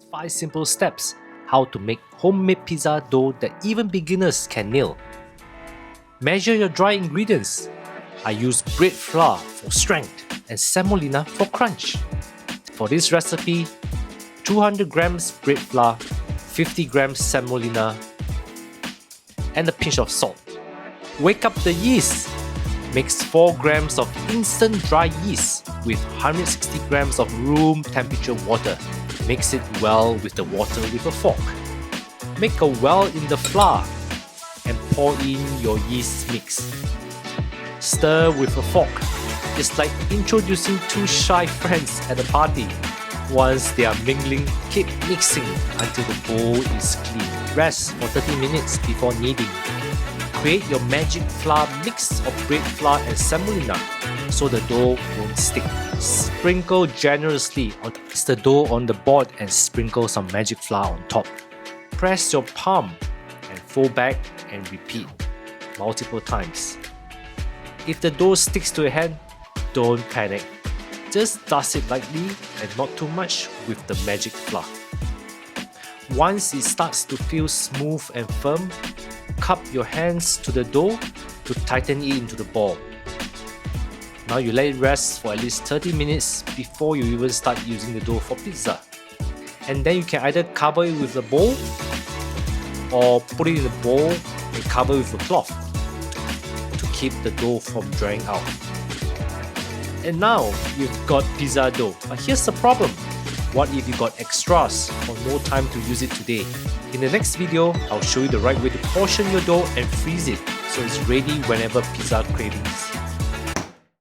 5 simple steps how to make homemade pizza dough that even beginners can nail. Measure your dry ingredients. I use bread flour for strength and semolina for crunch. For this recipe, 200 grams bread flour, 50 grams semolina, and a pinch of salt. Wake up the yeast. Mix 4 grams of instant dry yeast with 160 grams of room temperature water. Mix it well with the water with a fork. Make a well in the flour and pour in your yeast mix. Stir with a fork. It's like introducing two shy friends at a party. Once they are mingling, keep mixing until the bowl is clean. Rest for 30 minutes before kneading. Create your magic flour mix of bread flour and semolina so the dough won't stick. Sprinkle generously on the dough on the board and sprinkle some magic flour on top. Press your palm and fold back and repeat multiple times. If the dough sticks to your hand, don't panic. Just dust it lightly and not too much with the magic flour. Once it starts to feel smooth and firm, cup your hands to the dough to tighten it into the ball. Now you let it rest for at least 30 minutes before you even start using the dough for pizza. And then you can either cover it with a bowl or put it in a bowl and cover it with a cloth to keep the dough from drying out. And now you've got pizza dough. But here's the problem. What if you got extras or no time to use it today? In the next video, I'll show you the right way to portion your dough and freeze it so it's ready whenever pizza cravings